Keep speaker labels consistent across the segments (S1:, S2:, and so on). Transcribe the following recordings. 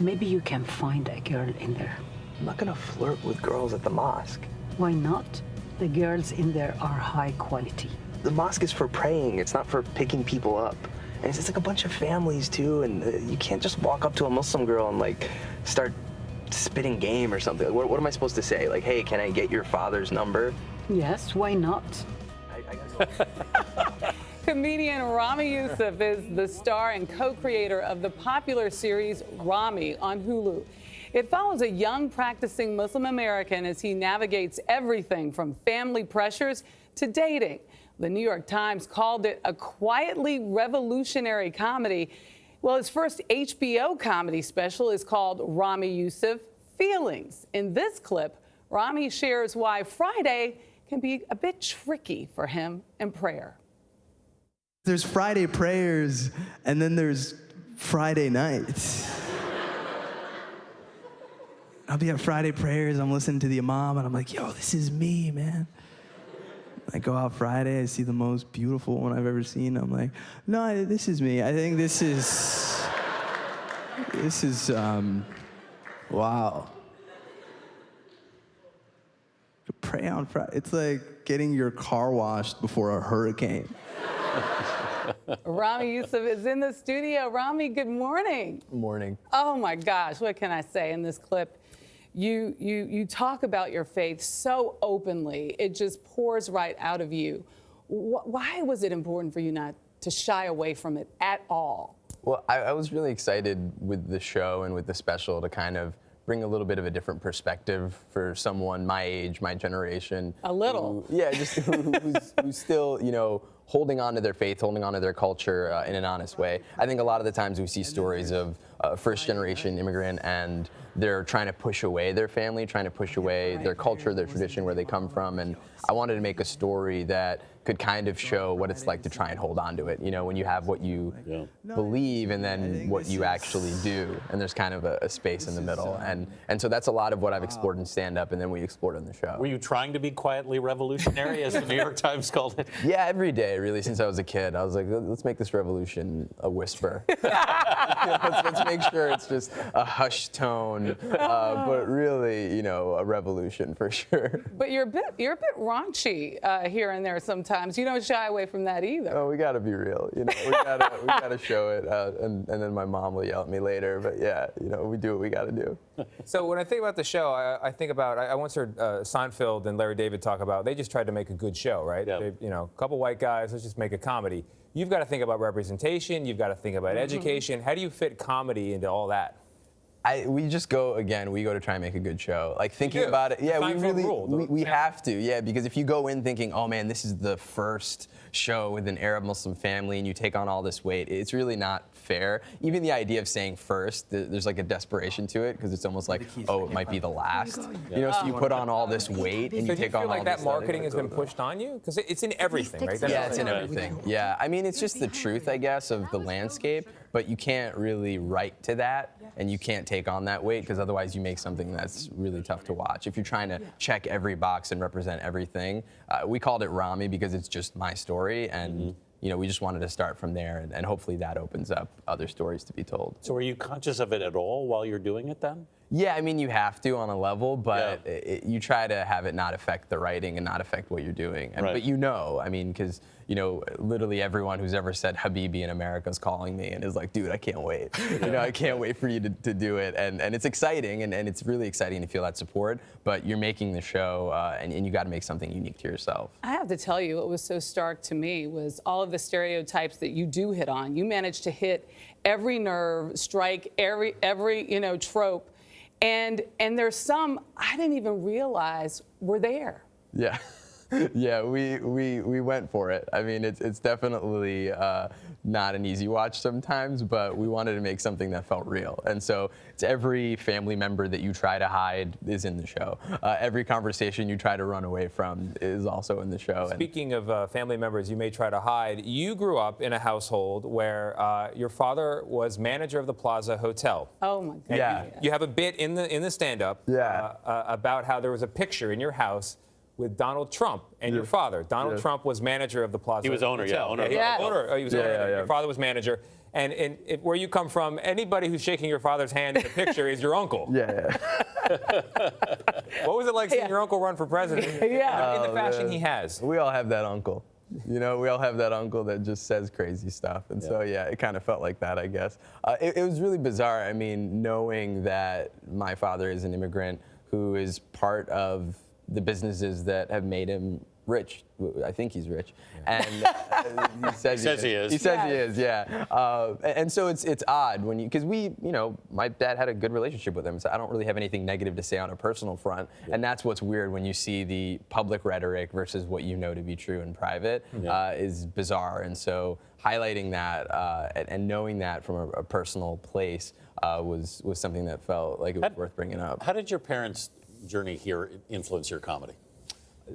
S1: Maybe you can find a girl in there.
S2: I'm not gonna flirt with girls at the mosque.
S1: Why not? The girls in there are high quality.
S2: The mosque is for praying, it's not for picking people up. And it's like a bunch of families too, and you can't just walk up to a Muslim girl and like start spitting game or something. What am I supposed to say? Like, hey, can I get your father's number?
S1: Yes, why not?
S3: Comedian Ramy Youssef is the star and co-creator of the popular series Ramy on Hulu. It follows a young practicing Muslim American as he navigates everything from family pressures to dating. The New York Times called it a quietly revolutionary comedy. Well, his first HBO comedy special is called Ramy Youssef Feelings. In this clip, Ramy shares why Friday can be a bit tricky for him in prayer.
S4: There's Friday prayers, and then there's Friday nights. I'll be at Friday prayers, I'm listening to the imam, and I'm like, yo, this is me, man. I go out Friday, I see the most beautiful one I've ever seen. I'm like, no, this is me. I think this is, wow. To pray on Friday, it's like getting your car washed before a hurricane.
S3: Ramy Youssef is in the studio. Ramy, good morning.
S2: Good morning.
S3: Oh my gosh, what can I say in this clip? You talk about your faith so openly. It just pours right out of you. Why was it important for you not to shy away from it at all?
S5: Well, I was really excited with the show and with the special to kind of bring a little bit of a different perspective for someone my age, my generation.
S3: A little.
S5: Who's still, you know, holding on to their faith, holding on to their culture in an honest way. I think a lot of the times we see stories of first-generation immigrant and they're trying to push away their family, trying to push away their culture, their tradition, where they come from. And I wanted to make a story that could kind of show what it's like to try and hold on to it. You know, when you have what you believe and then what you actually do, and there's kind of a space in the middle. And so that's a lot of what I've explored in stand-up, and then we explored in the show.
S6: Were you trying to be quietly revolutionary, as the New York Times called it?
S5: Yeah, every day, really, since I was a kid. I was like, let's make this revolution a whisper. let's make sure it's just a hushed tone, but really, you know, a revolution for sure.
S3: But you're a bit raunchy here and there sometimes. You don't shy away from that either.
S5: Oh, we gotta be real. You know, we gotta show it, and then my mom will yell at me later. But yeah, you know, we do what we gotta do.
S7: So when I think about the show, I think about, I once heard Seinfeld and Larry David talk about, they just tried to make a good show, right?
S6: Yeah.
S7: They, you know, a couple white guys, let's just make a comedy. You've got to think about representation, you've got to think about education. How do you fit comedy into all that?
S5: We just go, again, we go to try and make a good show. Like thinking about it, yeah, we have to, yeah, because if you go in thinking, oh man, this is the first show with an Arab Muslim family and you take on all this weight, it's really not fair. Even the idea of saying first, there's like a desperation to it because it's almost like, oh, it might be the last. You know, so you put on all this weight and you take on all this.
S7: So do you feel like that marketing has been pushed on you? Because it's in everything, right?
S5: Yeah, it's in everything. Yeah, I mean, it's just the truth, I guess, of the landscape, but you can't really write to that and you can't take on that weight because otherwise you make something that's really tough to watch. If you're trying to check every box and represent everything, we called it Ramy because it's just my story, and you know, we just wanted to start from there, and hopefully that opens up other stories to be told.
S6: So are you conscious of it at all while you're doing it then?
S5: Yeah, I mean, you have to on a level, but you try to have it not affect the writing and not affect what you're doing. And, But you know, I mean, because, you know, literally everyone who's ever said Habibi in America is calling me and is like, dude, I can't wait. You know, I can't wait for you to do it. And it's exciting, and it's really exciting to feel that support, but you're making the show, and you got to make something unique to yourself.
S3: I have to tell you, what was so stark to me was all of the stereotypes that you do hit on. You managed to hit every nerve, strike every you know, trope. And there's some I didn't even realize were there.
S5: Yeah. Yeah, we went for it. I mean, it's definitely not an easy watch sometimes, but we wanted to make something that felt real. And so it's every family member that you try to hide is in the show. Every conversation you try to run away from is also in the show.
S7: Speaking of family members you may try to hide, you grew up in a household where your father was manager of the Plaza Hotel.
S3: Oh my God.
S5: Yeah.
S7: You have a bit in the stand-up about how there was a picture in your house with Donald Trump and your father. Donald Trump was manager of the Plaza.
S6: He was owner,
S7: Hotel.
S6: owner.
S7: Owner. Oh, he was owner. Your father was manager. where you come from, anybody who's shaking your father's hand in the picture is your uncle.
S5: Yeah.
S7: What was it like seeing your uncle run for president in the fashion he has?
S5: We all have that uncle. You know, we all have that uncle that just says crazy stuff. And so, yeah, it kind of felt like that, I guess. It was really bizarre. I mean, knowing that my father is an immigrant who is part of the businesses that have made him rich. I think he's rich. And he says he is. He says he is, yeah. And so it's odd when because my dad had a good relationship with him, so I don't really have anything negative to say on a personal front. Yeah. And that's what's weird when you see the public rhetoric versus what you know to be true in private is bizarre. And so highlighting that and knowing that from a personal place was something that felt like it was worth bringing up.
S6: How did your parents' journey here influence your comedy?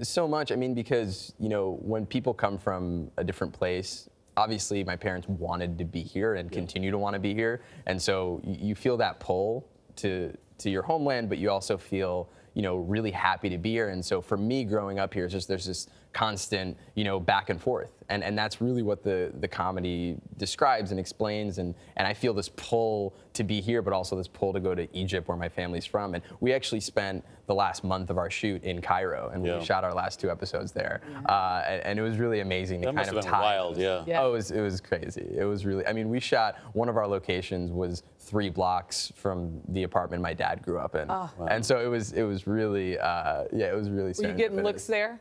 S5: So much. I mean, because, when people come from a different place, obviously my parents wanted to be here and continue to want to be here. And so you feel that pull to your homeland, but you also feel, really happy to be here. And so for me growing up here, there's this constant, back and forth. And that's really what the comedy describes and explains. And I feel this pull to be here, but also this pull to go to Egypt, where my family's from. And we actually spent the last month of our shoot in Cairo, and we shot our last 2 episodes there. And it was really amazing to kind of tie.
S6: Wild, yeah.
S5: Oh, it was crazy. It was really, we shot, one of our locations was 3 blocks from the apartment my dad grew up in. Oh. Wow. And so it was really, it was really.
S3: Were you getting looks there?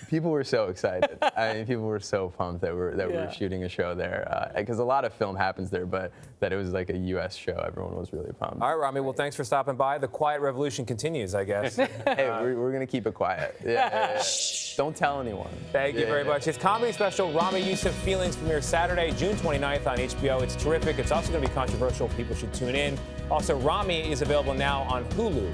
S5: People were so excited. People were so pumped that we were shooting a show there, because a lot of film happens there, but that it was like a U.S. show. Everyone was really pumped.
S7: All right, Ramy. Well, thanks for stopping by. The quiet revolution continues, I guess.
S5: Hey, we're gonna keep it quiet. Yeah. Don't tell anyone.
S7: Thank you very much. His comedy special, Ramy Youssef Feelings, premieres Saturday, June 29th on HBO. It's terrific. It's also going to be controversial. People should tune in. Also, Ramy is available now on Hulu.